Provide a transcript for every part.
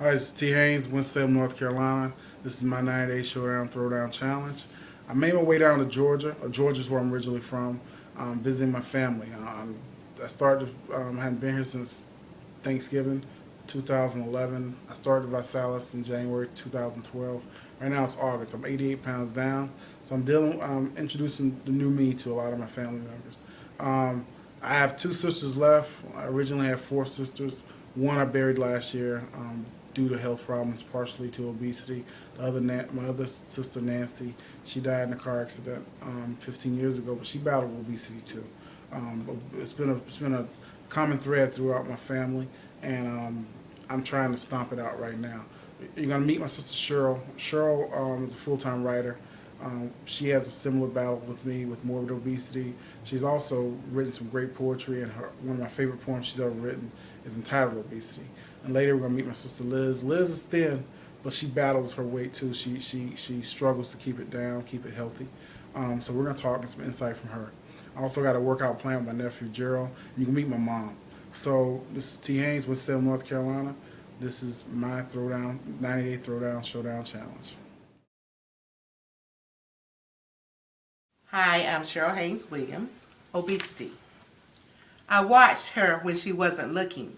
Hi, this is THaynes, Winston, North Carolina. This is my 90-day Showdown Throwdown Challenge. I made my way down to Georgia. Georgia's where I'm originally from, visiting my family. I started, hadn't been here since Thanksgiving 2011. I started Visalis in January 2012. Right now it's August. I'm 88 pounds down. So I'm introducing the new me to a lot of my family members. I have two sisters left. I originally had four sisters. One I buried last year due to health problems, partially to obesity. My other sister Nancy, she died in a car accident 15 years ago, but she battled obesity too. It's been a common thread throughout my family, and I'm trying to stomp it out right now. You're gonna meet my sister Cheryl. Cheryl is a full-time writer. She has a similar battle with me with morbid obesity. She's also written some great poetry, and one of my favorite poems she's ever written is entitled Obesity. And later we're gonna meet my sister Liz. Liz is thin, but she battles her weight too. She struggles to keep it down, keep it healthy. So we're gonna talk, get some insight from her. I also got a workout plan with my nephew Gerald. You can meet my mom. So this is THaynes with Salem, North Carolina. This is my 90-day Throwdown Showdown Challenge. Hi, I'm Cheryl Haynes Williams. Obesity. I watched her when she wasn't looking.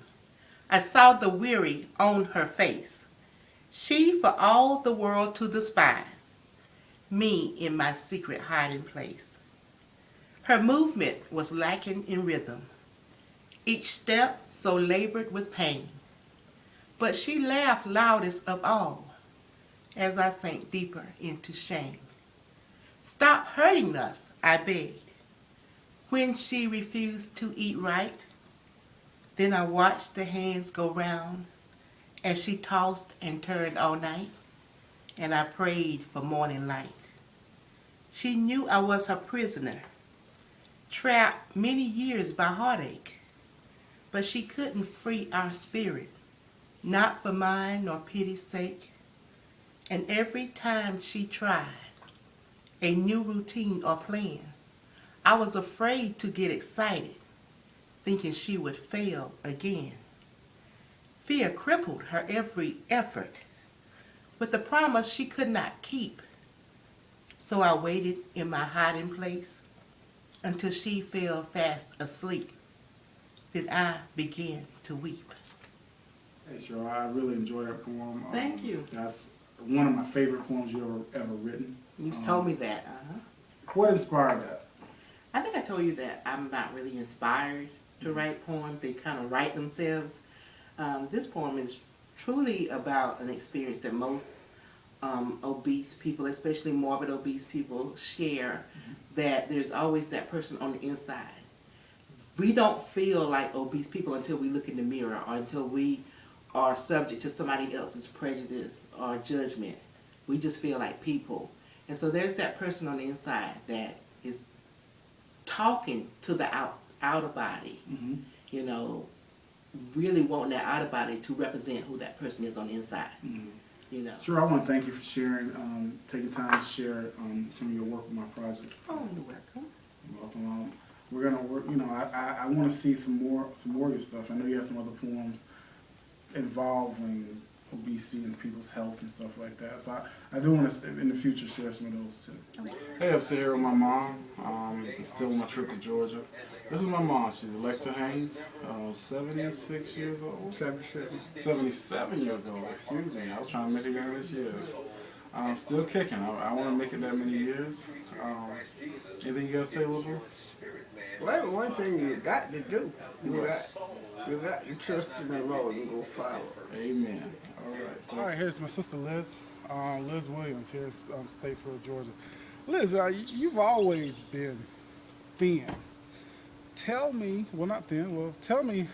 I saw the weary on her face. She for all the world to despise. Me in my secret hiding place. Her movement was lacking in rhythm. Each step so labored with pain. But she laughed loudest of all as I sank deeper into shame. Stop hurting us, I begged. When she refused to eat right, then I watched the hands go round as she tossed and turned all night, and I prayed for morning light. She knew I was her prisoner, trapped many years by heartache, but she couldn't free our spirit, not for mine nor pity's sake. And every time she tried a new routine or plan, I was afraid to get excited, thinking she would fail again. Fear crippled her every effort, with a promise she could not keep. So I waited in my hiding place until she fell fast asleep. Then I began to weep. Hey Cheryl, I really enjoyed that poem. Thank you. That's one of my favorite poems you ever written. You told me that. What inspired that? I think I told you that I'm not really inspired to write poems. They kind of write themselves. This poem is truly about an experience that most obese people, especially morbid obese people, share, that there's always that person on the inside. We don't feel like obese people until we look in the mirror or until we are subject to somebody else's prejudice or judgment. We just feel like people. And so there's that person on the inside that is talking to the outer body, you know, really wanting that outer body to represent who that person is on the inside. You know. Sure, I want to thank you for sharing, taking time to share some of your work with my project. Oh, you're welcome. You're welcome. We're gonna work. You know, I want to see some more of your stuff. I know you have some other poems involving obesity and people's health and stuff like that. So I do want to, in the future, share some of those too. Okay. Hey, I'm sitting here with my mom. Still on my trip to Georgia. This is my mom. She's Electa Haynes, 76 years old. 77 years old, excuse me. I was trying to make it younger this year. Still kicking. I want to make it that many years. Anything you got to say, little bit? Well, one thing you got to do, you got to trust in the Lord and go follow. Amen. All right, here's my sister Liz. Liz Williams, here in Statesboro, Georgia. Liz, you've always been thin. Tell me, tell me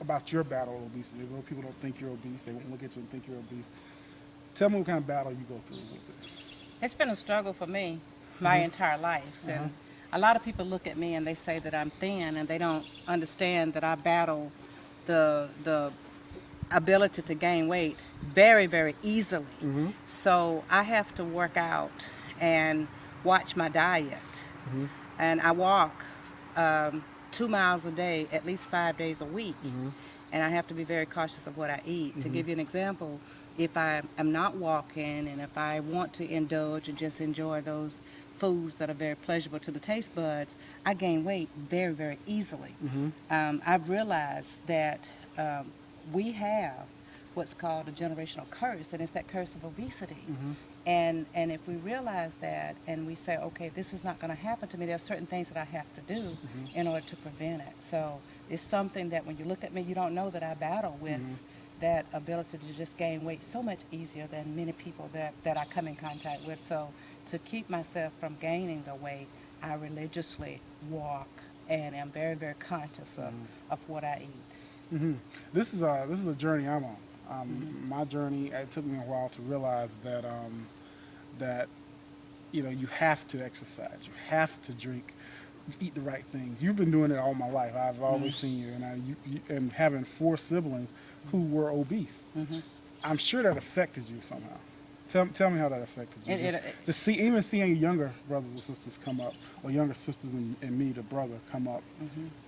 about your battle with obesity. Most people don't think you're obese. They won't look at you and think you're obese. Tell me what kind of battle you go through with it. It's been a struggle for me my entire life. And a lot of people look at me and they say that I'm thin, and they don't understand that I battle the ability to gain weight very, very easily. So I have to work out and watch my diet. And I walk 2 miles a day, at least 5 days a week. and I have to be very cautious of what I eat. To give you an example, if I am not walking and if I want to indulge and just enjoy those foods that are very pleasurable to the taste buds, I gain weight very, very easily. I've realized that we have what's called a generational curse, and it's that curse of obesity. And if we realize that and we say, okay, this is not going to happen to me, there are certain things that I have to do in order to prevent it. So it's something that when you look at me, you don't know that I battle with that ability to just gain weight so much easier than many people that I come in contact with. So to keep myself from gaining the weight, I religiously walk and am very, very conscious of what I eat. This is a journey I'm on. My journey, it took me a while to realize that that you have to exercise, you have to drink, eat the right things. You've been doing it all my life. I've always seen you, and having 4 siblings who were obese. I'm sure that affected you somehow. Tell me how that affected you. Just seeing your younger brothers and sisters come up, or younger sisters and me, the brother, come up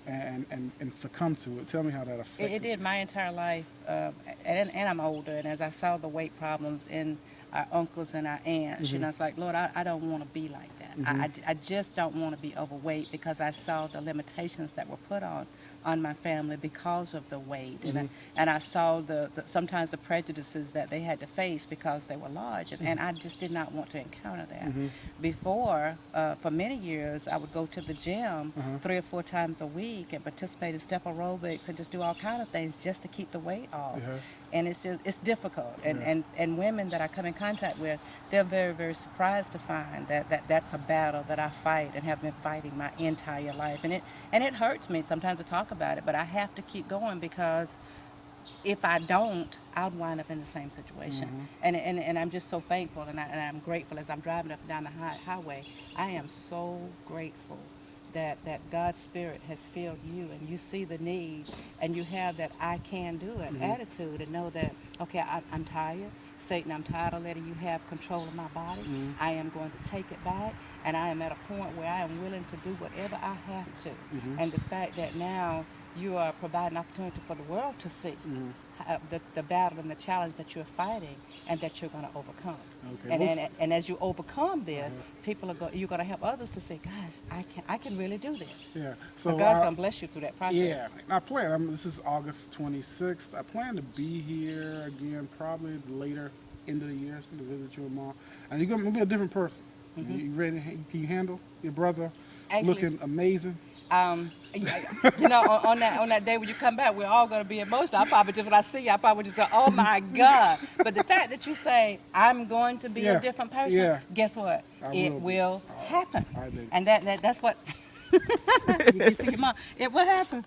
and succumb to it. Tell me how that affected It did my entire life, and I'm older, and as I saw the weight problems in our uncles and our aunts, it's like, Lord, I don't want to be like that. I just don't want to be overweight, because I saw the limitations that were put on my family because of the weight, and I saw sometimes the prejudices that they had to face because they were large, and I just did not want to encounter that. Before, for many years, I would go to the gym 3 or 4 times a week and participate in step aerobics and just do all kinds of things just to keep the weight off. And it's difficult, and women that I come in contact with, they're very, very surprised to find that's a battle that I fight and have been fighting my entire life, and it hurts me sometimes to talk about it, but I have to keep going, because if I don't, I'll wind up in the same situation. And I'm just so thankful, and I'm grateful as I'm driving up and down the highway. I am so grateful that God's Spirit has filled you, and you see the need, and you have that I can do it attitude, and know that, okay, I'm tired. Satan, I'm tired of letting you have control of my body. I am going to take it back, and I am at a point where I am willing to do whatever I have to. And the fact that now you are providing opportunity for the world to see the battle and the challenge that you're fighting, and that you're going to overcome. And as you overcome this, you're going to help others to say, gosh, I can really do this. So God's going to bless you through that process. I plan. This is August 26th. I plan to be here again probably later end of the year to visit you tomorrow. And you're going to be a different person. You ready? Can you handle your brother looking amazing? On that day when you come back, we're all going to be emotional. When I see you, I probably just go, oh my God. But the fact that you say, I'm going to be a different person, guess what? It will happen. And that's what, you see your mom, it will happen.